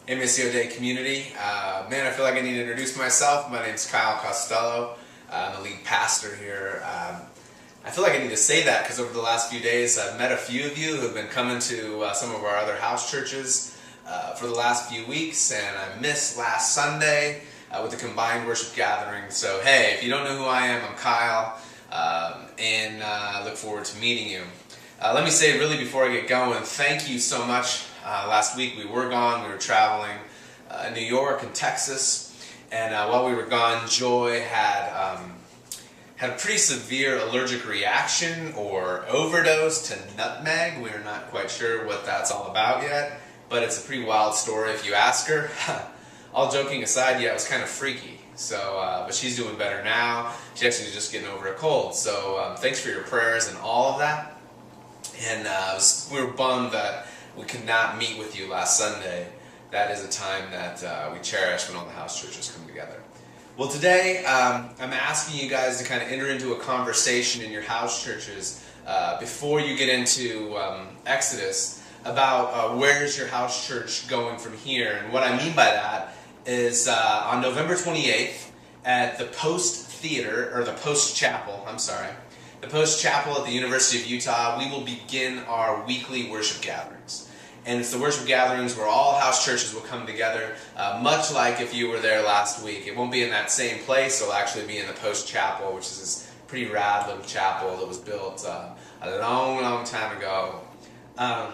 Hey, Missio Dei Community. Man, I feel like I need to introduce myself. My name's Kyle Costello. I'm the lead pastor here. I feel like I need to say that because over the last few days I've met a few of you who have been coming to some of our other house churches for the last few weeks, and I missed last Sunday with the combined worship gathering. So hey, if you don't know who I am, I'm Kyle, and I look forward to meeting you. Let me say really before I get going, thank you so much. Last week we were gone, we were traveling in New York and Texas, and while we were gone, Joy had a pretty severe allergic reaction or overdose to nutmeg. We're not quite sure what that's all about yet, but it's a pretty wild story if you ask her. All joking aside, yeah, it was kind of freaky. So, but she's doing better now. She's actually just getting over a cold. So thanks for your prayers and all of that. And we were bummed that we could not meet with you last Sunday. That is a time that we cherish when all the house churches come together. Well, today I'm asking you guys to kind of enter into a conversation in your house churches before you get into Exodus about where's your house church going from here. And what I mean by that is on November 28th at the Post Theater, or the Post Chapel, the Post Chapel at the University of Utah, we will begin our weekly worship gatherings. And it's the worship gatherings where all house churches will come together, much like if you were there last week. It won't be in that same place. It'll actually be in the Post Chapel, which is this pretty rad little chapel that was built a long, long time ago. Now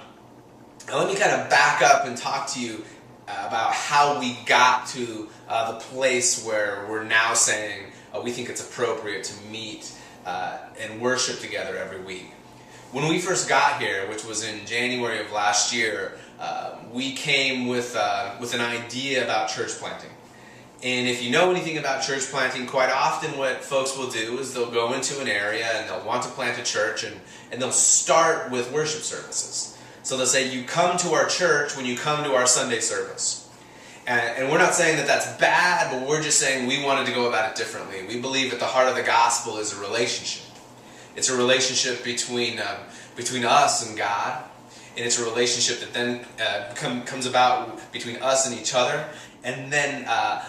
let me kind of back up and talk to you about how we got to the place where we're now saying we think it's appropriate to meet and worship together every week. When we first got here, which was in January of last year, we came with an idea about church planting. And if you know anything about church planting, quite often what folks will do is they'll go into an area and they'll want to plant a church, and they'll start with worship services. So they'll say, you come to our church when you come to our Sunday service. And we're not saying that that's bad, but we're just saying we wanted to go about it differently. We believe at the heart of the gospel is a relationship. It's a relationship between us and God, and it's a relationship that then comes about between us and each other. And then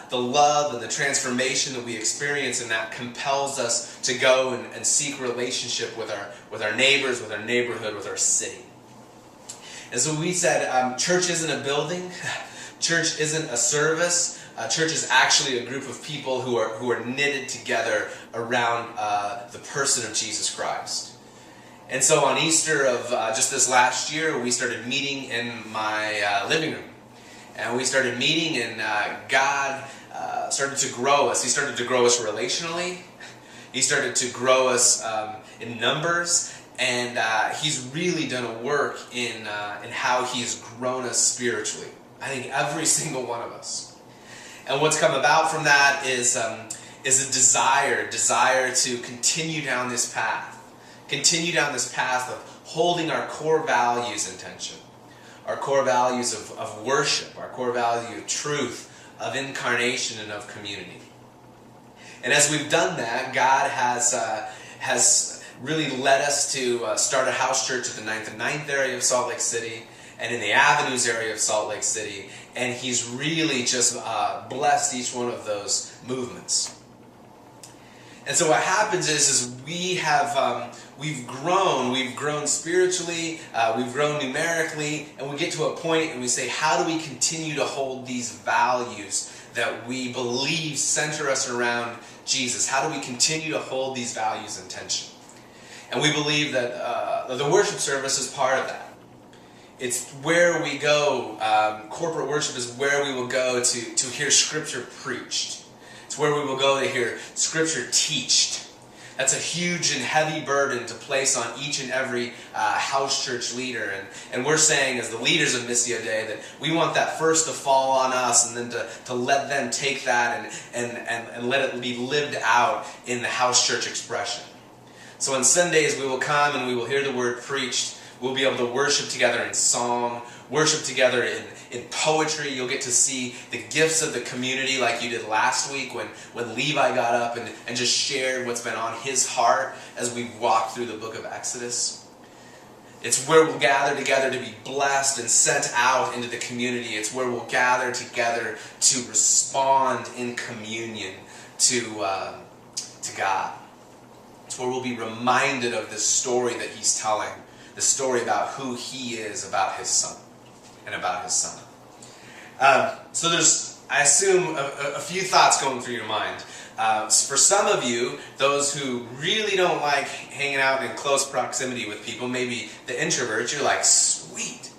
the love and the transformation that we experience in that compels us to go and seek relationship with our neighbors, with our neighborhood, with our city. And so we said, church isn't a building. Church isn't a service. Church is actually a group of people who are knitted together around the person of Jesus Christ. And so on Easter of just this last year, we started meeting in my living room. And we started meeting, and God started to grow us. He started to grow us relationally. He started to grow us in numbers. And He's really done a work in how He's grown us spiritually. I think every single one of us. And what's come about from that is a desire to continue down this path. Continue down this path of holding our core values in tension. Our core values of worship, our core value of truth, of incarnation, and of community. And as we've done that, God has really led us to start a house church at the 9th and 9th area of Salt Lake City, and in the Avenues area of Salt Lake City, and He's really just blessed each one of those movements. And so what happens is we've grown spiritually, we've grown numerically, and we get to a point and we say, how do we continue to hold these values that we believe center us around Jesus? How do we continue to hold these values in tension? And we believe that the worship service is part of that. It's where we go. Corporate worship is where we will go to hear Scripture preached. It's where we will go to hear Scripture teached. That's a huge and heavy burden to place on each and every house church leader. And we're saying, as the leaders of Missio Dei, that we want that first to fall on us, and then to let them take that and let it be lived out in the house church expression. So on Sundays we will come and we will hear the word preached. We'll be able to worship together in song, worship together in poetry. You'll get to see the gifts of the community like you did last week when Levi got up and just shared what's been on his heart as we walked through the book of Exodus. It's where we'll gather together to be blessed and sent out into the community. It's where we'll gather together to respond in communion to God. It's where we'll be reminded of this story that he's telling, the story about who he is, about his son, and about his son. So there's, I assume, a few thoughts going through your mind. For some of you, those who really don't like hanging out in close proximity with people, maybe the introverts, you're like, sweet.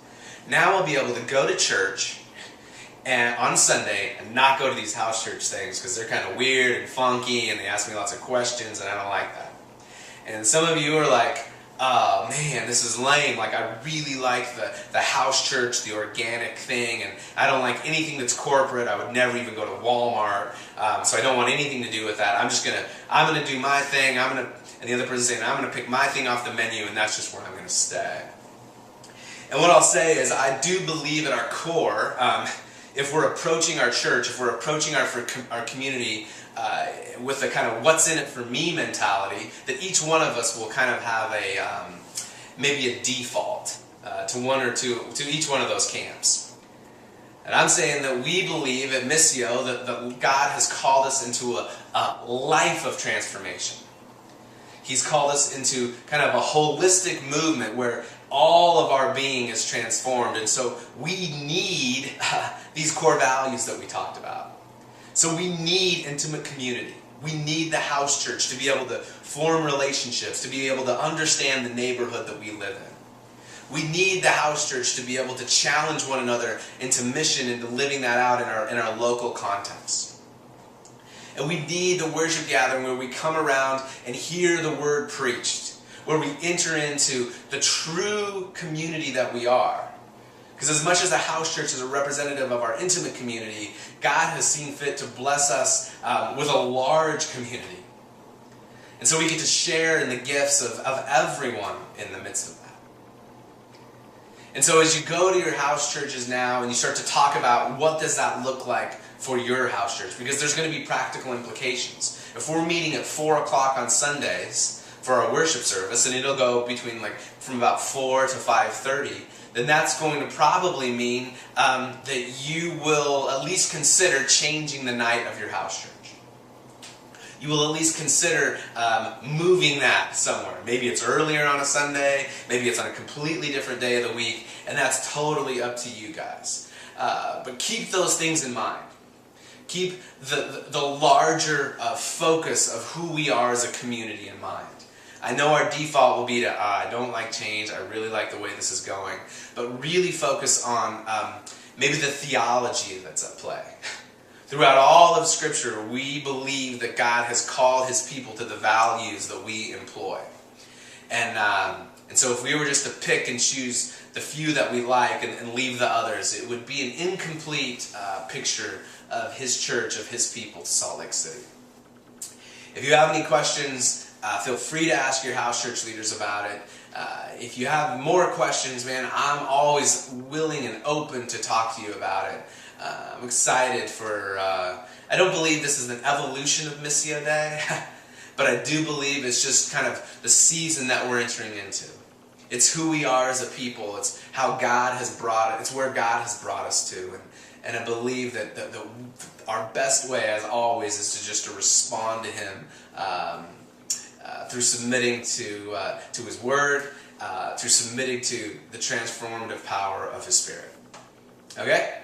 Now I'll be able to go to church and on Sunday and not go to these house church things because they're kind of weird and funky and they ask me lots of questions and I don't like that. And some of you are like, oh man, this is lame. Like, I really like the house church, the organic thing, and I don't like anything that's corporate. I would never even go to Walmart, so I don't want anything to do with that. I'm gonna do my thing. And the other person saying, I'm gonna pick my thing off the menu, and that's just where I'm gonna stay. And what I'll say is, I do believe at our core, if we're approaching our church, if we're approaching our community with a kind of what's in it for me mentality, that each one of us will kind of have maybe a default to each one of those camps. And I'm saying that we believe at Missio that God has called us into a life of transformation. He's called us into kind of a holistic movement where all of our being is transformed. And so we need these core values that we talked about. So we need intimate community. We need the house church to be able to form relationships, to be able to understand the neighborhood that we live in. We need the house church to be able to challenge one another into mission, into living that out in our local context. And we need the worship gathering where we come around and hear the word preached, where we enter into the true community that we are. Because as much as the house church is a representative of our intimate community, God has seen fit to bless us with a large community. And so we get to share in the gifts of everyone in the midst of that. And so as you go to your house churches now and you start to talk about what does that look like for your house church, because there's going to be practical implications. If we're meeting at 4 o'clock on Sundays for our worship service, and it'll go from about 4 to 5:30, then that's going to probably mean that you will at least consider changing the night of your house church. You will at least consider moving that somewhere. Maybe it's earlier on a Sunday, maybe it's on a completely different day of the week, and that's totally up to you guys. But keep those things in mind. Keep the larger focus of who we are as a community in mind. I know our default will be to, I don't like change, I really like the way this is going, but really focus on maybe the theology that's at play. Throughout all of Scripture, we believe that God has called His people to the values that we employ. And so if we were just to pick and choose the few that we like and leave the others, it would be an incomplete picture of His church, of His people to Salt Lake City. If you have any questions, feel free to ask your house church leaders about it. If you have more questions, man, I'm always willing and open to talk to you about it. I'm excited for, I don't believe this is an evolution of Missio Dei, but I do believe it's just kind of the season that we're entering into. It's who we are as a people. It's how God has brought it. It's where God has brought us to. And I believe that our best way, as always, is just to respond to Him through submitting to His Word, through submitting to the transformative power of His Spirit. Okay?